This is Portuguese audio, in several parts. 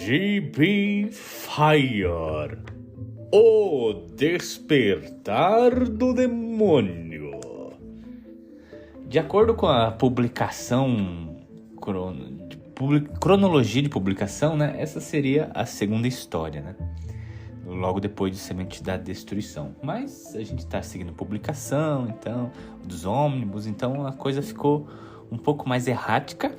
GB Fire, o despertar do demônio. De acordo com a publicação, cronologia de publicação, né? Essa seria a segunda história, né? Logo depois de Semente da Destruição. Mas a gente está seguindo publicação, então, dos ônibus, então a coisa ficou um pouco mais errática.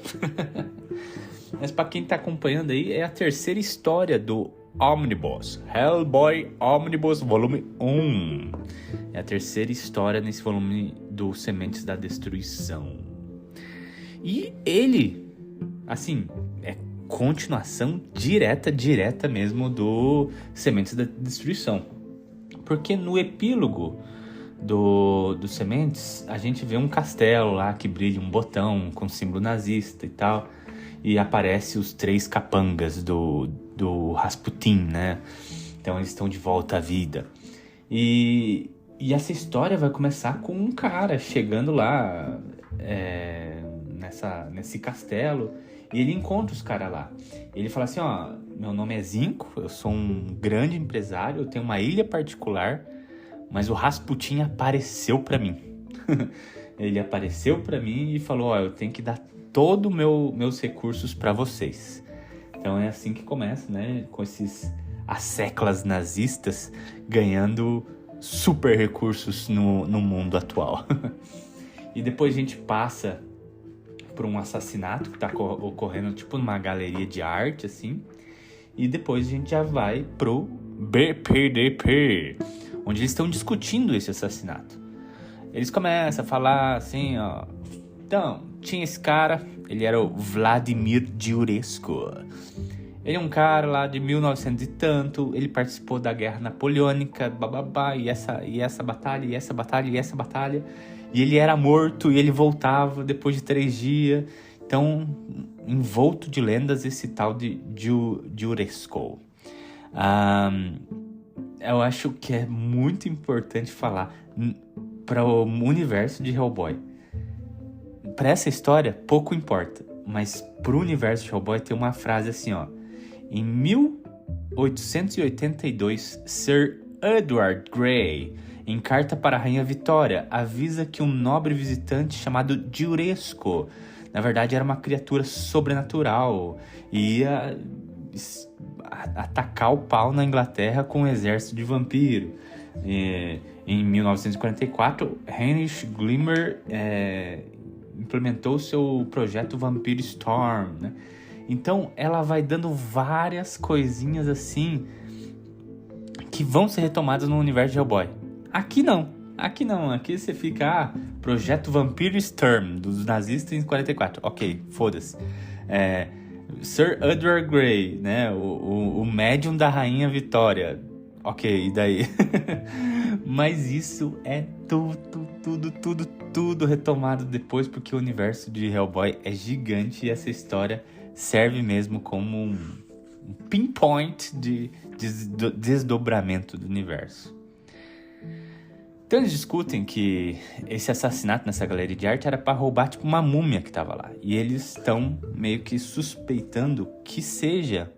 Mas para quem está acompanhando aí, é a terceira história do Omnibus, Hellboy Omnibus Volume 1. É a terceira história nesse volume do Sementes da Destruição. E ele, assim, é continuação direta mesmo do Sementes da Destruição. Porque no epílogo do Sementes, a gente vê um castelo lá que brilha um botão com símbolo nazista e tal. E aparece os 3 capangas do Rasputin, né? Então eles estão de volta à vida. E essa história vai começar com um cara chegando lá nesse castelo. E ele encontra os caras lá. Ele fala assim, ó, meu nome é Zinco, eu sou um grande empresário, eu tenho uma ilha particular, mas o Rasputin apareceu pra mim. Ele apareceu pra mim e falou, ó, eu tenho que dar todos meus recursos para vocês. Então é assim que começa, né? Com esses asseclas nazistas ganhando super recursos no mundo atual. E depois a gente passa por um assassinato que está ocorrendo tipo numa galeria de arte, assim. E depois a gente já vai pro BPDP, onde eles estão discutindo esse assassinato. Eles começam a falar assim, ó. Então, tinha esse cara, ele era o Vladimir Diurescu. Ele é um cara lá de 1900 e tanto, ele participou da Guerra Napoleônica, bababá, e essa batalha, e essa batalha, e essa batalha. E ele era morto, e ele voltava depois de 3 dias. Então, envolto de lendas, esse tal de Diurescu. Eu acho que é muito importante falar para o universo de Hellboy. Para essa história, pouco importa, mas pro universo de Hellboy tem uma frase assim, ó. Em 1882, Sir Edward Grey, em carta para a Rainha Vitória, avisa que um nobre visitante chamado Diurescu, na verdade era uma criatura sobrenatural, e ia atacar o pau na Inglaterra com um exército de vampiro. Em 1944, Heinrich Glimmer implementou o seu projeto Vampire Storm, né? Então ela vai dando várias coisinhas assim que vão ser retomadas no universo de Hellboy. Aqui não, aqui você fica, projeto Vampire Storm dos nazistas em 44, ok, foda-se. Sir Edward Grey, né, o médium da Rainha Vitória, ok, e daí? Mas isso é tudo retomado depois, porque o universo de Hellboy é gigante e essa história serve mesmo como um pinpoint de desdobramento do universo. Então eles discutem que esse assassinato nessa galeria de arte era para roubar tipo uma múmia que estava lá. E eles estão meio que suspeitando que seja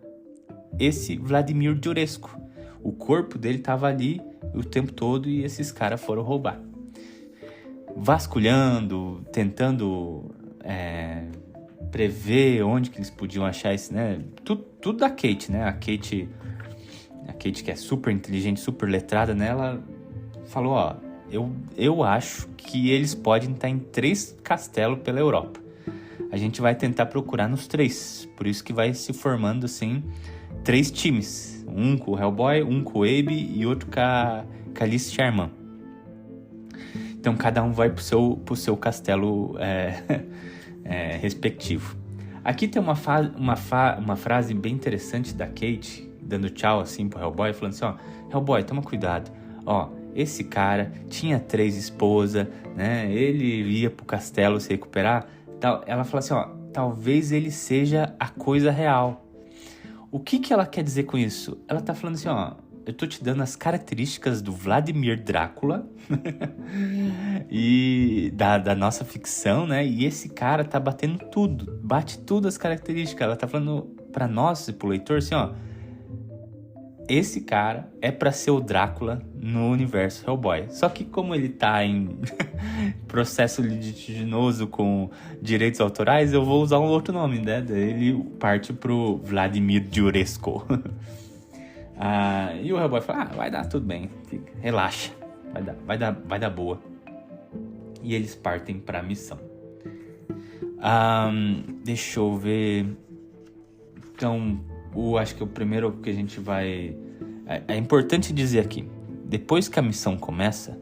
esse Vladimir Diurescu. O corpo dele estava ali o tempo todo e esses caras foram roubar. Vasculhando, tentando prever onde que eles podiam achar esse, né? Tudo da Kate, né? A Kate que é super inteligente, super letrada, né? Ela falou, ó, eu acho que eles podem estar em 3 castelos pela Europa. A gente vai tentar procurar nos 3. Por isso que vai se formando, assim, 3 times. Um com o Hellboy, um com o Abe e outro com a Alice Sherman. Então cada um vai pro seu castelo respectivo. Aqui tem uma frase bem interessante da Kate, dando tchau assim pro Hellboy, falando assim, ó, Hellboy, toma cuidado, ó, esse cara tinha 3 esposas, né, ele ia pro castelo se recuperar, tal. Ela fala assim, ó, talvez ele seja a coisa real. O que ela quer dizer com isso? Ela tá falando assim, ó, eu tô te dando as características do Vladimir Drácula e da nossa ficção, né? E esse cara tá batendo tudo, bate tudo as características. Ela tá falando, pra nós e pro leitor, assim, ó, esse cara é pra ser o Drácula no universo Hellboy. Só que como ele tá em processo litiginoso com direitos autorais, eu vou usar um outro nome, né? Ele parte pro Vladimir Juresko. E o Hellboy fala, vai dar tudo bem, relaxa, vai dar boa. E eles partem pra missão. Deixa eu ver. Então, acho que o primeiro que a gente vai... É importante dizer aqui, depois que a missão começa,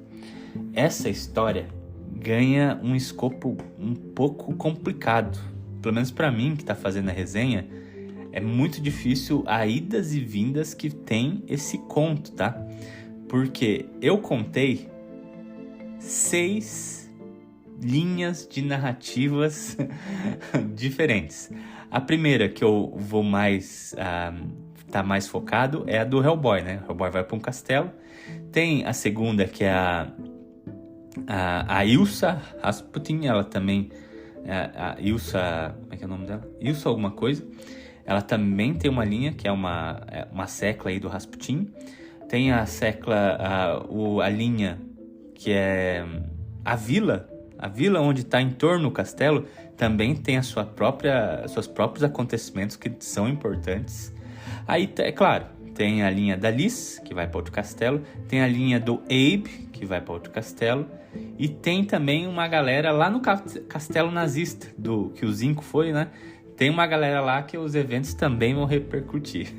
essa história ganha um escopo um pouco complicado. Pelo menos pra mim, que tá fazendo a resenha, é muito difícil a idas e vindas que tem esse conto, tá? Porque eu contei 6 linhas de narrativas diferentes. A primeira que eu vou mais tá mais focado é a do Hellboy, né? O Hellboy vai para um castelo. Tem a segunda que é a Ilsa Rasputin, ela também a Ilsa, como é que é o nome dela? Ilsa alguma coisa. Ela também tem uma linha que é uma secla aí do Rasputin. Tem a secla, a linha que é a vila onde está em torno do castelo, também tem seus próprios acontecimentos que são importantes. Aí, é claro, tem a linha da Liz, que vai para outro castelo, tem a linha do Abe, que vai para outro castelo, e tem também uma galera lá no castelo nazista, que o Zinco foi, né? Tem uma galera lá que os eventos também vão repercutir.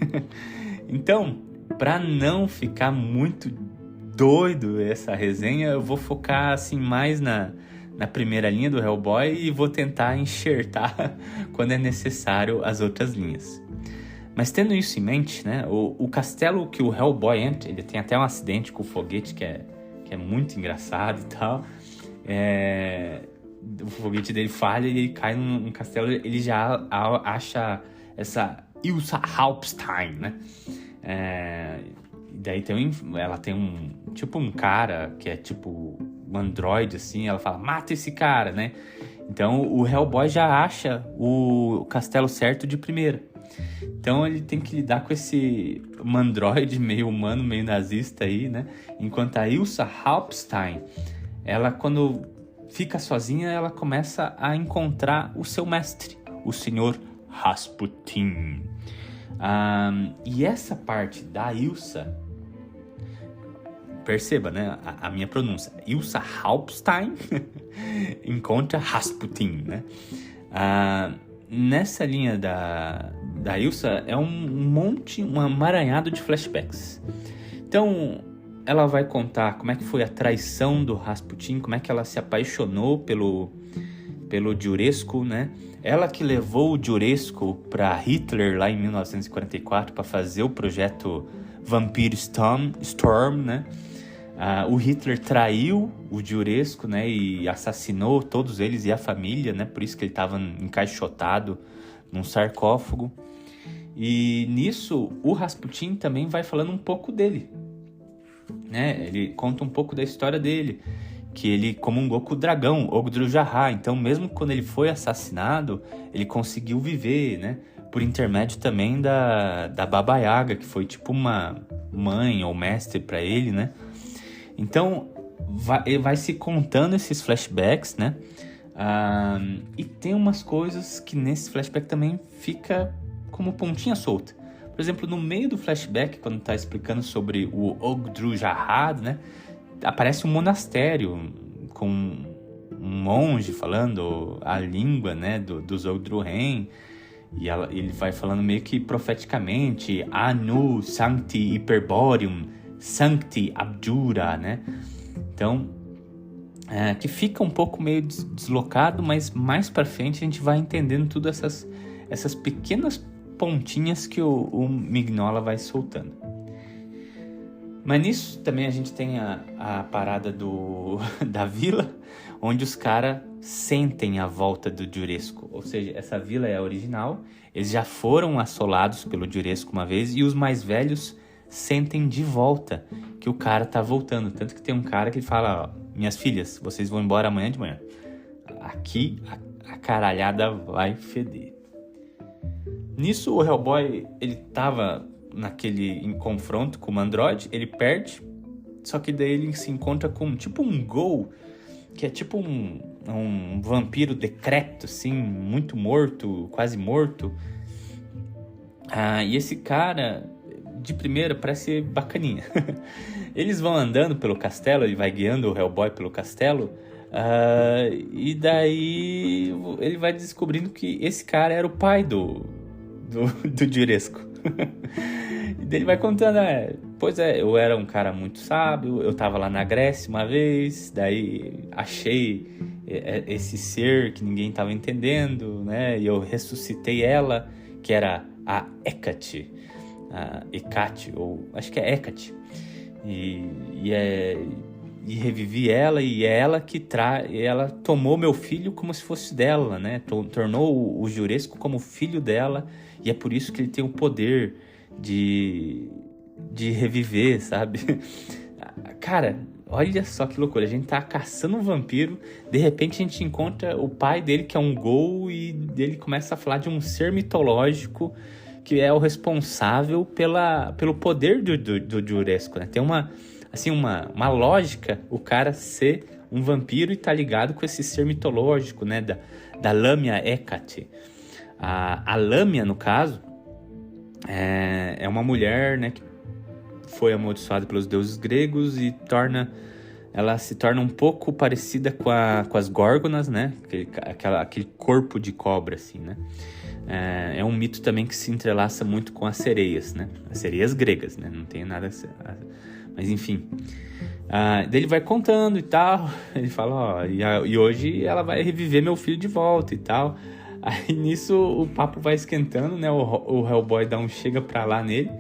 Então, para não ficar muito doido essa resenha, eu vou focar assim mais na primeira linha do Hellboy e vou tentar enxertar quando é necessário as outras linhas. Mas tendo isso em mente, né, o castelo que o Hellboy entra, ele tem até um acidente com o foguete que é muito engraçado e tal. O foguete dele falha e ele cai num castelo, ele já acha essa Ilsa Halpstein, né? Daí ela tem um cara que é tipo um androide, assim, ela fala, mata esse cara, né? Então o Hellboy já acha o castelo certo de primeira. Então ele tem que lidar com esse androide meio humano, meio nazista aí, né? Enquanto a Ilsa Halpstein, ela quando fica sozinha, ela começa a encontrar o seu mestre, o senhor Rasputin. E essa parte da Ilsa, perceba, né, a minha pronúncia, Ilsa Halpstein encontra Rasputin, né? Nessa linha da Ilsa é um amaranhado de flashbacks. Então, ela vai contar como é que foi a traição do Rasputin, como é que ela se apaixonou pelo Juresko, né? Ela que levou o Juresko para Hitler lá em 1944 para fazer o projeto Vampire Storm, né? O Hitler traiu o Juresko, né? E assassinou todos eles e a família, né? Por isso que ele estava encaixotado num sarcófago. E nisso, o Rasputin também vai falando um pouco dele, né? Ele conta um pouco da história dele, que ele comungou com o dragão, Ogdru-Jahá. Então, mesmo quando ele foi assassinado, ele conseguiu viver, né? Por intermédio também da Baba Yaga, que foi tipo uma mãe ou mestre para ele, né? Então, ele vai se contando esses flashbacks, né? E tem umas coisas que nesse flashback também fica como pontinha solta. Por exemplo, no meio do flashback, quando tá explicando sobre o Ogdru-Jahá, né? Aparece um monastério com um monge falando a língua, né, dos Ogdru-Hen, e ele vai falando meio que profeticamente, Anu Sancti Hyperboreum Sancti Abjura, né? Então, que fica um pouco meio deslocado, mas mais pra frente a gente vai entendendo tudo essas pequenas pontinhas que o Mignola vai soltando. Mas nisso também a gente tem a parada da vila, onde os caras sentem a volta do Juresko. Ou seja, essa vila é a original, eles já foram assolados pelo Juresko uma vez, e os mais velhos sentem de volta que o cara tá voltando. Tanto que tem um cara que fala, ó, minhas filhas, vocês vão embora amanhã de manhã. Aqui a caralhada vai feder. Nisso, o Hellboy, ele tava em confronto com o Mandroid, ele perde, só que daí ele se encontra com tipo um Ghoul, que é tipo um vampiro decrépito, assim, muito morto, quase morto. E esse cara, de primeira, parece bacaninha. Eles vão andando pelo castelo, ele vai guiando o Hellboy pelo castelo, e daí ele vai descobrindo que esse cara era o pai do Juresco. E daí ele vai contando, pois é, eu era um cara muito sábio, eu tava lá na Grécia uma vez, daí achei esse ser que ninguém tava entendendo, né? E eu ressuscitei ela, que era a Hecate, ou acho que é Hecate. E revivi ela, e é ela que ela tomou meu filho como se fosse dela, né? Tornou o Juresco como filho dela, e é por isso que ele tem o poder de reviver, sabe? Cara, olha só que loucura. A gente tá caçando um vampiro, de repente a gente encontra o pai dele, que é um Ghoul, e ele começa a falar de um ser mitológico que é o responsável pelo poder do Juresco, né? Tem uma lógica o cara ser um vampiro e tá ligado com esse ser mitológico, né? Da Lâmia Hecate. A Lâmia, no caso, é uma mulher, né, que foi amaldiçoada pelos deuses gregos e ela se torna um pouco parecida com as górgonas, né? Aquele corpo de cobra, assim, né? É um mito também que se entrelaça muito com as sereias, né? As sereias gregas, né? Não tem nada... Mas enfim... daí ele vai contando e tal. Ele fala, e hoje ela vai reviver meu filho de volta e tal. Aí nisso o papo vai esquentando, né? O Hellboy dá um chega pra lá nele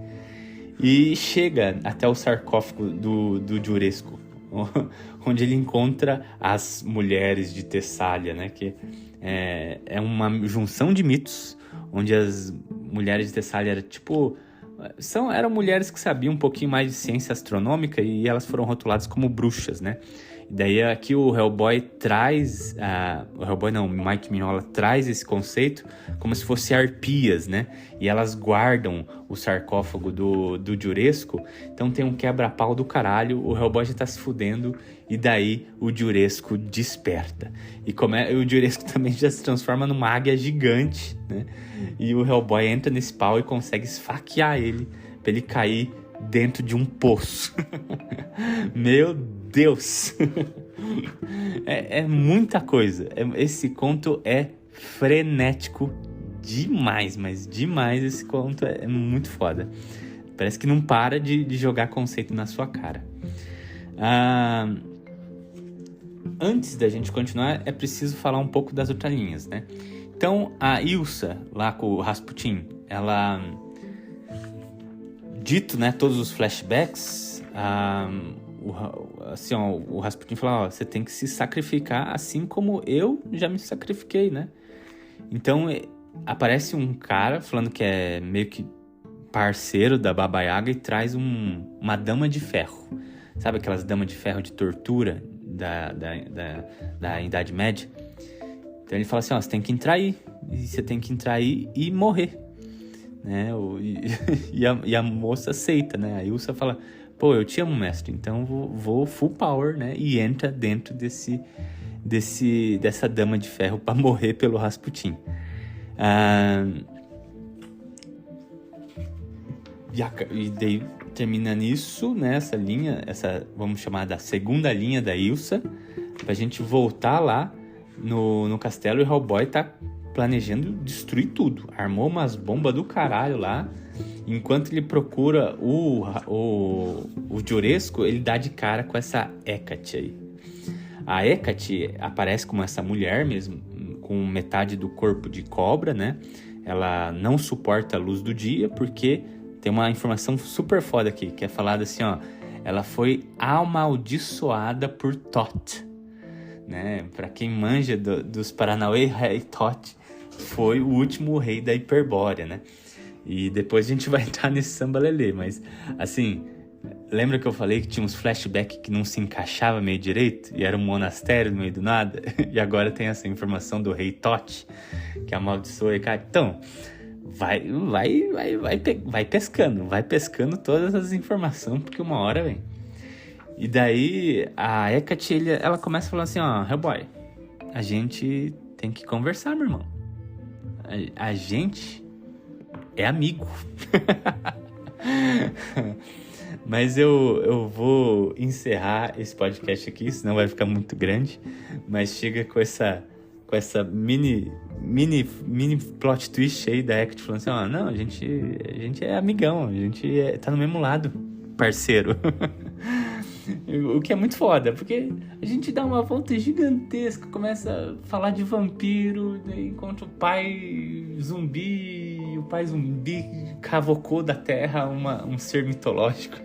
e chega até o sarcófago do Juresco, onde ele encontra as mulheres de Tessália, né? Que é uma junção de mitos, onde as mulheres de Tessália eram mulheres que sabiam um pouquinho mais de ciência astronômica, e elas foram rotuladas como bruxas, né? E daí aqui o Hellboy traz... o Mike Mignola traz esse conceito como se fosse arpias, né? E elas guardam o sarcófago do Juresco. Então tem um quebra-pau do caralho, o Hellboy já tá se fudendo, e daí o Juresco desperta. E o Juresco também já se transforma numa águia gigante, né? E o Hellboy entra nesse pau e consegue esfaquear ele, pra ele cair dentro de um poço. Meu Deus! É muita coisa. Esse conto é frenético demais, mas demais. Esse conto é muito foda. Parece que não para de jogar conceito na sua cara. Antes da gente continuar, é preciso falar um pouco das outras linhas, né? Então, a Ilsa, lá com o Rasputin, ela... Dito, né, todos os flashbacks, o Rasputin fala, você tem que se sacrificar assim como eu já me sacrifiquei, né? Então, aparece um cara falando que é meio que parceiro da Baba Yaga e traz uma dama de ferro. Sabe aquelas damas de ferro de tortura da Idade Média? Então ele fala assim, você tem que entrar aí. E você tem que entrar aí e morrer. Né? E a moça aceita, né? A Ilsa fala, eu te amo, mestre, então vou full power, né? E entra dentro dessa dama de ferro para morrer pelo Rasputin. E daí termina nisso, né? Essa linha, vamos chamar da segunda linha da Ilsa, pra gente voltar lá no castelo, e o Hellboy tá planejando destruir tudo. Armou umas bombas do caralho lá. Enquanto ele procura o Juresco, ele dá de cara com essa Hecate aí. A Hecate aparece como essa mulher mesmo, com metade do corpo de cobra, né? Ela não suporta a luz do dia, porque tem uma informação super foda aqui, que é falada assim, ela foi amaldiçoada por Thoth, né? Pra quem manja dos Paranauê, Rei Thoth foi o último rei da Hiperbórea, né? E depois a gente vai entrar nesse samba-lelê, mas assim, lembra que eu falei que tinha uns flashbacks que não se encaixava meio direito? E era um monastério no meio do nada? E agora tem essa informação do rei Thoth, que amaldiçoou e cai. Então, vai pescando todas as informações, porque uma hora vem. E daí a Hecate, ela começa falando assim, ó, Hellboy, a gente tem que conversar, meu irmão. A gente é amigo. Mas eu vou encerrar esse podcast aqui, senão vai ficar muito grande. Mas chega com essa mini plot twist aí da Hecate falando assim, ó, não, a gente é amigão, a gente tá no mesmo lado, parceiro. O que é muito foda, porque a gente dá uma volta gigantesca, começa a falar de vampiro, daí encontra o pai zumbi, e o pai zumbi cavocou da terra um ser mitológico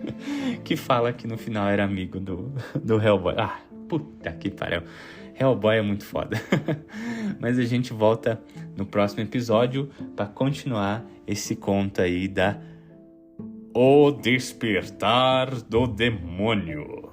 que fala que no final era amigo do Hellboy. Ah, puta que pariu. Hellboy é muito foda. Mas a gente volta no próximo episódio para continuar esse conto aí da O Despertar do Demônio.